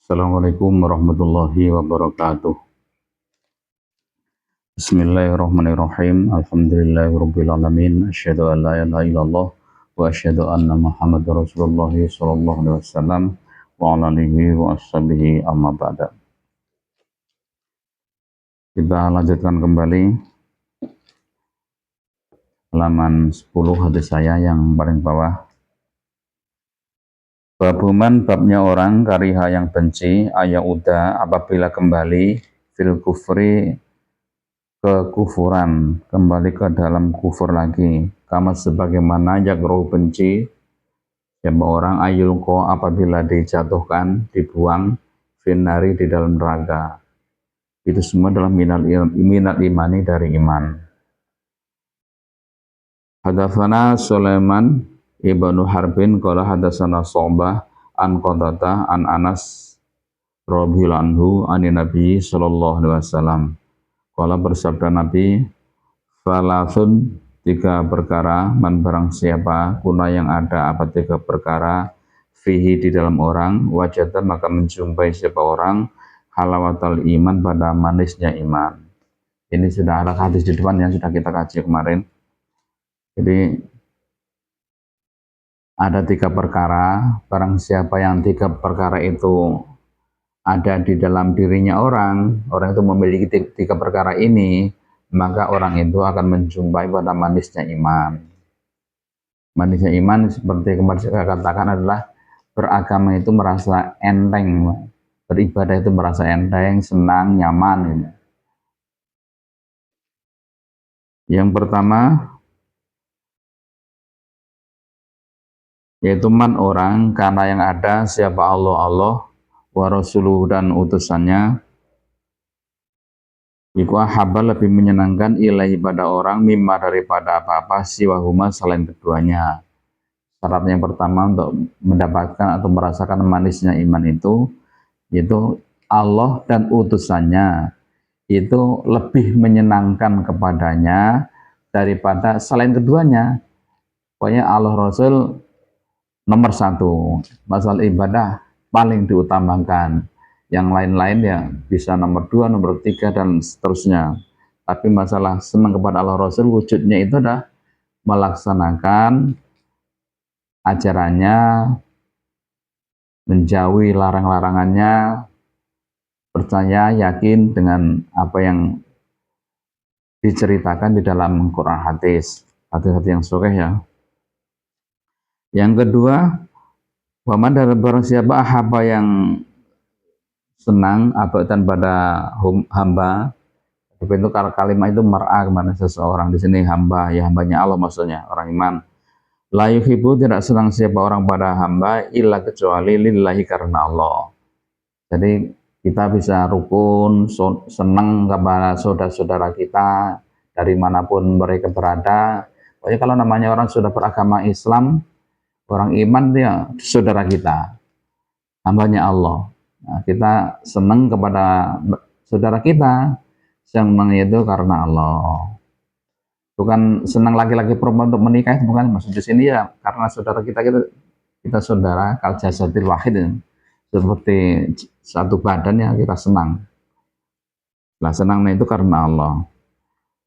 Assalamualaikum warahmatullahi wabarakatuh. Bismillahirrahmanirrahim. Alhamdulillahirabbil alamin. Asyhadu an la ilaha illallah wa asyhadu anna Muhammadar Rasulullah sallallahu alaihi wasallam wa ala alihi wa ashabihi amma ba'da. Kita lanjutkan kembali halaman 10 hadis saya yang paling bawah. Babuman babnya orang kariha yang benci ayauda apabila kembali fil kufri kekufuran, kembali ke dalam kufur lagi. Kama sebagaimana yakro benci siapa orang ayulko apabila dijatuhkan, dibuang finari di dalam neraka. Itu semua adalah minal imani dari iman. Hadatsana Sulaiman ibnu Harbin qala hadatsana Shu'bah an Qatadah an Anas radhiyallahu anhu anin Nabi sallallahu alaihi wasallam. Qala bersabda Nabi, falasun tiga perkara man barang siapa kuna yang ada apa tiga perkara fihi di dalam orang wajada maka menjumpai siapa orang halawatal iman pada manisnya iman. Ini sudah ada hadis di depan yang sudah kita kaji kemarin. Jadi ada tiga perkara, barang siapa yang tiga perkara itu ada di dalam dirinya orang itu memiliki tiga perkara ini, maka orang itu akan menjumpai pada manisnya iman. Manisnya iman seperti kemarin saya katakan adalah beragama itu merasa enteng, beribadah itu merasa enteng, senang, nyaman. Yang pertama yaitu man orang karena yang ada siapa Allah wa rasuluh dan utusannya iku ahabba lebih menyenangkan ilahi pada orang mimma daripada apa-apa siwahuma selain keduanya. Syarat yang pertama untuk mendapatkan atau merasakan manisnya iman itu yaitu Allah dan utusannya itu lebih menyenangkan kepadanya daripada selain keduanya. Pokoknya Allah Rasul nomor satu, masalah ibadah paling diutamakan. Yang lain-lain ya bisa nomor 2, nomor 3 dan seterusnya. Tapi masalah senang kepada Allah Rasul wujudnya itu adalah melaksanakan ajarannya, menjauhi larang-larangannya, percaya, yakin dengan apa yang diceritakan di dalam Quran hadis yang sahih ya. Yang kedua, waman dari barang siapa apa yang senang abaitan pada hamba, itu kalimat itu mar'a kemana seseorang di sini hamba, ya hambanya Allah maksudnya orang iman. La yuhibbu tidak senang siapa orang pada hamba illa kecuali lillahi karena Allah. Jadi kita bisa rukun, senang kepada saudara-saudara kita dari manapun mereka berada. Pokoknya kalau namanya orang sudah beragama Islam, orang iman dia saudara kita, hambanya Allah. Nah, kita senang kepada saudara kita, senang itu karena Allah. Bukan senang laki-laki perempuan untuk menikah, bukan maksud di sini ya, karena saudara kita saudara kal jasadil wahid, seperti satu badan ya kita senang. Nah, senangnya itu karena Allah.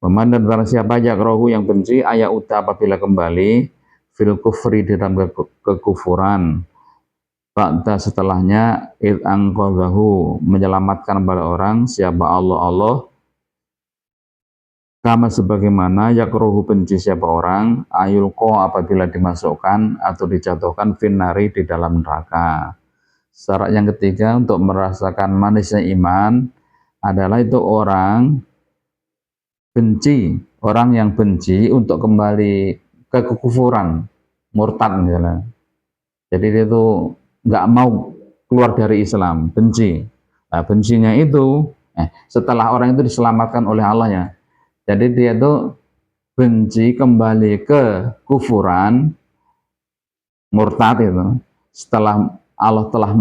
Dan barang siapa yakrohu yang benci ayat uta apabila kembali fil kufri di dalam kekufuran ba'da setelahnya id angqadhahu menyelamatkan pada orang siapa Allah kama sebagaimana yakrohu benci siapa orang ayulko apabila dimasukkan atau dijatuhkan finnari di dalam neraka. Syarat yang ketiga untuk merasakan manisnya iman adalah itu orang yang benci untuk kembali ke kekufuran, murtad misalnya. Jadi dia itu nggak mau keluar dari Islam, benci. Nah, bencinya itu setelah orang itu diselamatkan oleh Allahnya. Jadi dia itu benci kembali ke kufuran, murtad itu setelah Allah telah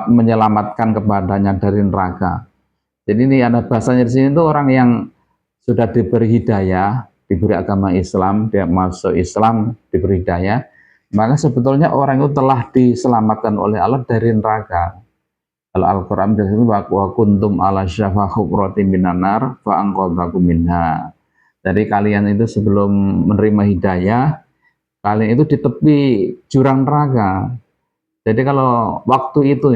menyelamatkan kepadanya dari neraka. Jadi ini ada bahasanya di sini itu orang yang sudah diberi hidayah, diberi agama Islam, dia masuk Islam, diberi hidayah, maka sebetulnya orang itu telah diselamatkan oleh Allah dari neraka. Kalau Al-Quran itu wa kuntum ala syafa hufratin minan nar fa anqadhakum minha. Jadi kalian itu sebelum menerima hidayah, kalian itu di tepi jurang neraka. Jadi kalau waktu itu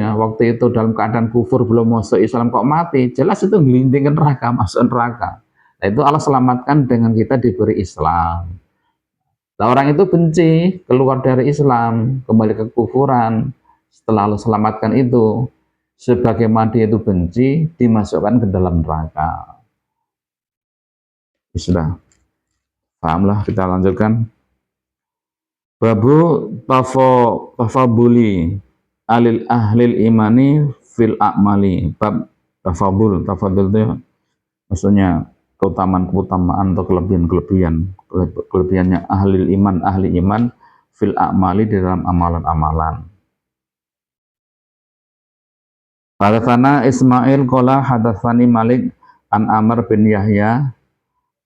dalam keadaan kufur belum masuk Islam kok mati, jelas itu gelinding ke neraka, masuk neraka. Nah, itu Allah selamatkan dengan kita diberi Islam. Nah, orang itu benci, keluar dari Islam, kembali ke kufuran. Setelah Allah selamatkan itu, sebagaimana dia itu benci, dimasukkan ke dalam neraka. Sudah, pahamlah, kita lanjutkan. Babu tafabuli alil ahlil imani fil a'mali. Bab tafabul itu maksudnya keutamaan atau kelebihannya ahli iman fil a'mali di dalam amalan-amalan. Hadatsana Ismail qala hadatsani Malik an Amr bin Yahya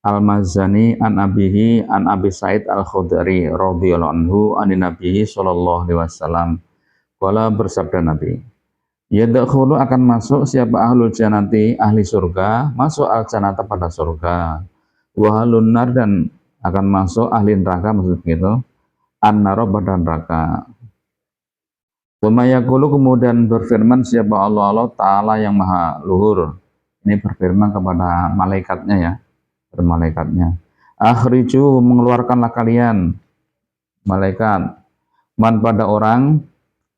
Al-Mazani an abihi an Abi Sa'id Al-Khudri radhiyallahu anhu anin Nabi sallallahu alaihi wasallam. Qala bersabda Nabi, yadkhulu akan masuk siapa ahlul jannati ahli surga, masuk al-jannata pada surga. Wa ahlun nar dan akan masuk ahli neraka, maksud begitu. An-nar pada neraka. Wa yaqulu kemudian berfirman siapa Allah Ta'ala yang maha luhur. Ini berfirman kepada malaikatnya ya. Malaikatnya, akhriju mengeluarkanlah kalian malaikat man pada orang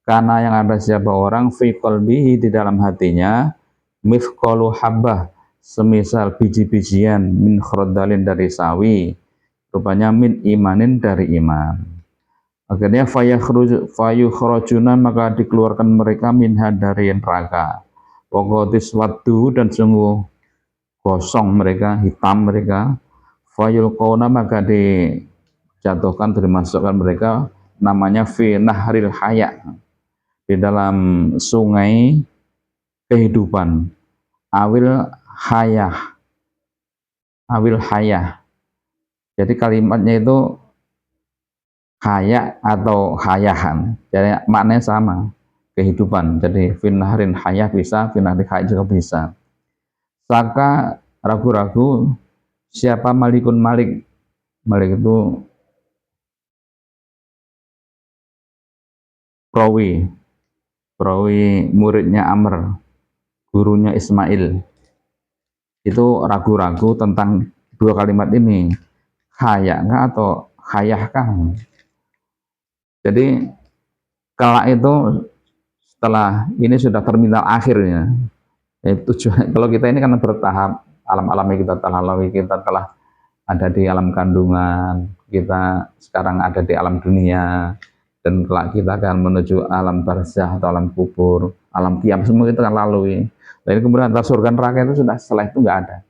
karena yang ada siapa orang fi qalbihi di dalam hatinya mithqalu habbah semisal biji-bijian min khardalin dari sawi, rupanya min imanin dari iman. Akhirnya fayukhrajuna maka dikeluarkan mereka minha dari neraka. Wa qadis waddu dan sungguh gosong mereka, hitam mereka. Fayul qawna maka dijatuhkan, dimasukkan mereka namanya fi nahril haya, di dalam sungai kehidupan. Awil hayah. Jadi kalimatnya itu haya atau hayahan. Jadi maknanya sama, kehidupan. Jadi fi nahrin hayah bisa, fi nahril haya juga bisa. Saka ragu-ragu siapa Malik itu perawi muridnya Amr, gurunya Ismail. Itu ragu-ragu tentang dua kalimat ini, hayakah atau hayahkah. Jadi kala itu setelah ini sudah terminal akhirnya. Tujuan kalau kita ini kan bertahap, alam-alam kita telah lalui, kita telah ada di alam kandungan, kita sekarang ada di alam dunia, dan kelak kita akan menuju alam barzah atau alam kubur, alam kiam, semua kita akan lalui. Dan kemudian antara surga neraka itu sudah, setelah itu nggak ada.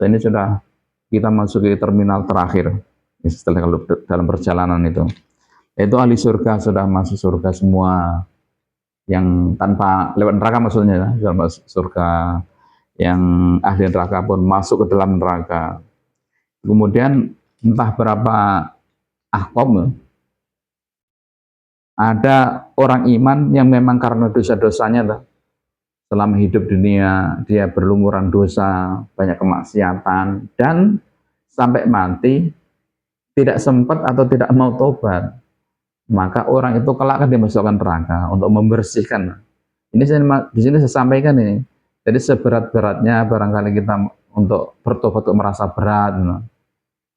Dan ini sudah kita masuk ke terminal terakhir setelah kalau dalam perjalanan itu ahli surga sudah masuk surga semua, yang tanpa lewat neraka maksudnya, dalam surga. Yang ahli neraka pun masuk ke dalam neraka. Kemudian entah berapa ahqam, ada orang iman yang memang karena dosa-dosanya selama hidup dunia dia berlumuran dosa, banyak kemaksiatan, dan sampai mati tidak sempat atau tidak mau tobat, maka orang itu kelak akan dimasukkan neraka untuk membersihkan. Ini di sini saya sampaikan ini. Jadi seberat-beratnya barangkali kita untuk bertobat, untuk merasa berat,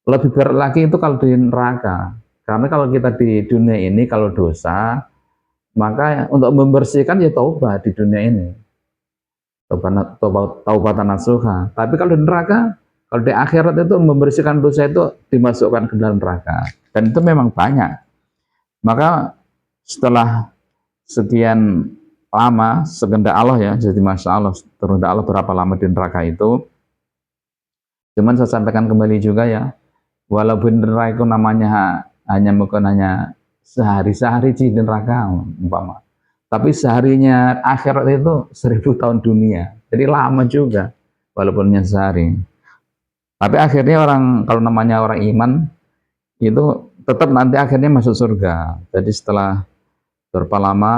lebih berat lagi itu kalau di neraka. Karena kalau kita di dunia ini kalau dosa, maka untuk membersihkan ya taubat di dunia ini, taubatan nasuha. Tapi kalau di neraka, kalau di akhirat itu membersihkan dosa itu dimasukkan ke dalam neraka, dan itu memang banyak. Maka setelah sekian lama, sekehendak Allah ya, jadi masya Allah, terkehendak Allah berapa lama di neraka itu. Cuman saya sampaikan kembali juga ya, walaupun neraka itu namanya bukan hanya sehari di neraka umpama, tapi seharinya akhirat itu 1000 tahun dunia, jadi lama juga walaupun hanya sehari. Tapi akhirnya orang, kalau namanya orang iman itu tetap nanti akhirnya masuk surga. Jadi setelah berapa lama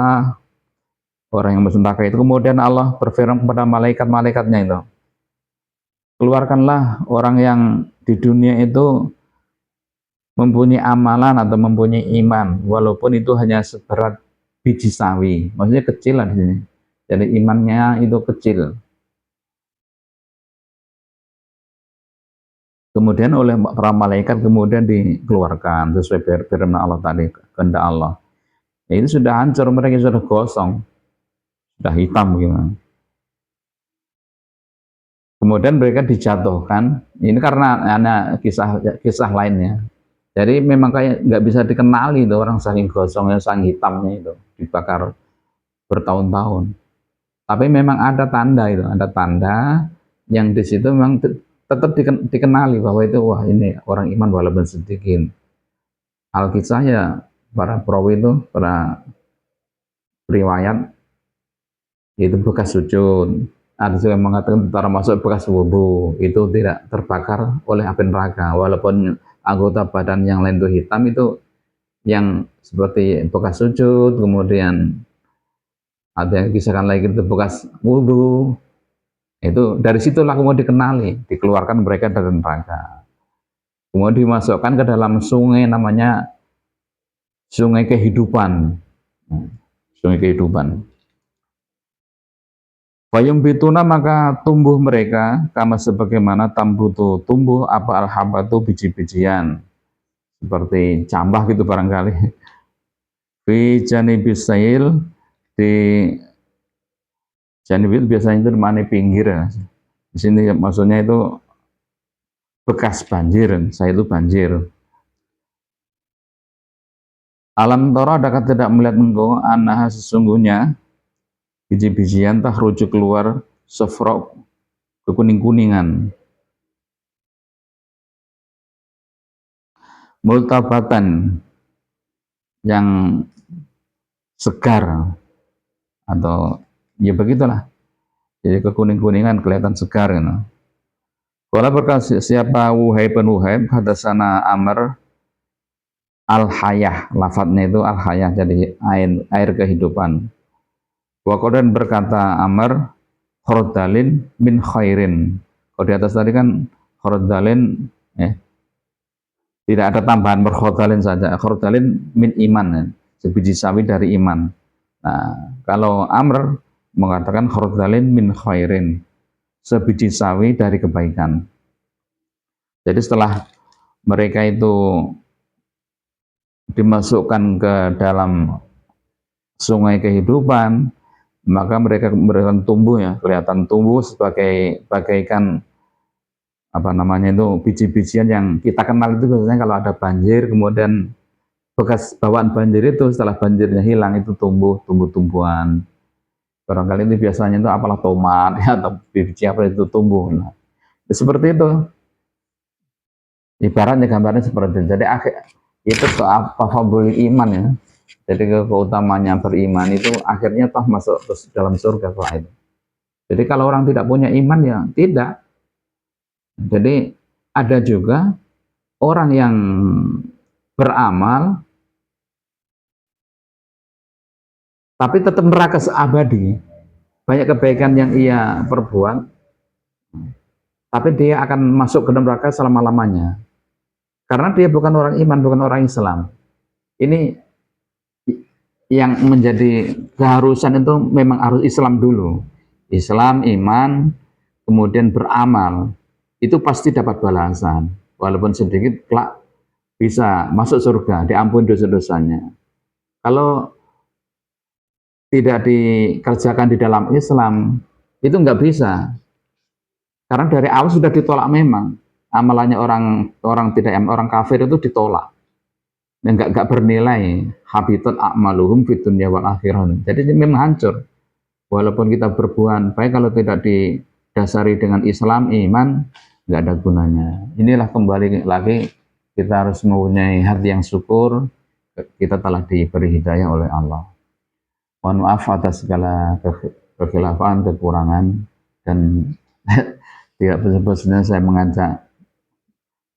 orang yang masuk neraka itu. Kemudian Allah berfirman kepada malaikat-malaikatnya itu, keluarkanlah orang yang di dunia itu mempunyai amalan atau mempunyai iman, walaupun itu hanya seberat biji sawi, maksudnya kecil lah di sini. Jadi imannya itu kecil. Kemudian oleh para malaikat kemudian dikeluarkan sesuai firman Allah tadi, kehendak Allah. Ya, itu sudah hancur, mereka sudah gosong, sudah hitam gimana. Kemudian mereka dijatuhkan. Ini karena kisah lainnya. Jadi memang kayak nggak bisa dikenali itu orang, saking gosongnya, saking hitamnya itu, dibakar bertahun-tahun. Tapi memang ada tanda itu, ada tanda yang di situ memang tetap dikenali bahwa itu, wah ini orang iman walaupun sedikit. Alkisah ya, para perawi itu, para riwayat itu bekas sujud. Ada juga yang mengatakan termasuk bekas wudhu, itu tidak terbakar oleh api neraka, walaupun anggota badan yang lain itu hitam, itu yang seperti bekas sujud, kemudian ada yang kisahkan lagi itu bekas wudhu. Itu dari situlah kemudian dikenali, dikeluarkan mereka dari neraka. Kemudian dimasukkan ke dalam sungai, namanya sungai kehidupan. Sungai kehidupan. Wayum bituna, maka tumbuh mereka kama sebagaimana tambutu tumbuh apa al-habatu biji-bijian, seperti cambah gitu barangkali. Fi janibis sail, di janib itu biasanya itu mana pinggir ya. Di sini maksudnya itu bekas banjir, saya itu banjir. Alam tara, adakah tidak melihat engkau, anaha sesungguhnya biji-bijian tah rujuk keluar sefrok, kekuning-kuningan, multabatan, yang segar, atau ya begitulah, jadi kekuning-kuningan kelihatan segar gitu. Kalau berkata siapa Wuhaib bin Wuhaib, hadasana Amr al-hayah, lafadznya itu al-hayah, jadi air kehidupan. Wakodan berkata Amr, khordalin min khairin. Kalau di atas tadi kan khordalin, tidak ada tambahan, berkhordalin saja. Khordalin min iman, sebiji sawi dari iman. Nah, kalau Amr mengatakan khordalin min khairin, sebiji sawi dari kebaikan. Jadi setelah mereka itu dimasukkan ke dalam sungai kehidupan, maka mereka tumbuh ya, kelihatan tumbuh sebagai bagaikan apa namanya itu, biji-bijian yang kita kenal itu biasanya kalau ada banjir, kemudian bekas bawaan banjir itu setelah banjirnya hilang itu tumbuh tumbuh-tumbuhan. Barangkali itu biasanya itu apalah tomat ya, atau biji apa itu tumbuh. Nah, seperti itu. Ibaratnya gambarnya seperti itu. Jadi itu apa fabul iman ya. Jadi keutamanya beriman itu akhirnya toh masuk dalam surga setelah itu. Jadi kalau orang tidak punya iman ya tidak. Jadi ada juga orang yang beramal tapi tetap neraka seabadi. Banyak kebaikan yang ia perbuat, tapi dia akan masuk ke neraka selama-lamanya. Karena dia bukan orang iman, bukan orang Islam. Ini yang menjadi keharusan itu memang harus Islam dulu. Islam, iman, kemudian beramal. Itu pasti dapat balasan. Walaupun sedikit, kelak bisa masuk surga, diampuni dosa-dosanya. Kalau tidak dikerjakan di dalam Islam, itu nggak bisa. Karena dari awal sudah ditolak memang. Amalannya orang tidak, orang kafir itu ditolak. Dan nggak bernilai. Habitat a'maluhum fid dunya wal akhirah. Jadi memang hancur. Walaupun kita berbuat baik, kalau tidak didasari dengan Islam, iman, nggak ada gunanya. Inilah kembali lagi, kita harus mempunyai hati yang syukur, kita telah diberi hidayah oleh Allah. Mohon maaf atas segala kekhilafan, kekurangan, dan tidak benar-benar saya mengajak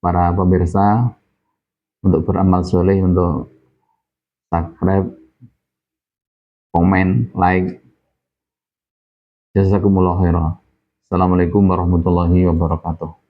para pemirsa untuk beramal soleh, untuk subscribe, komen, like, Jazakumullah khairan. Assalamualaikum warahmatullahi wabarakatuh.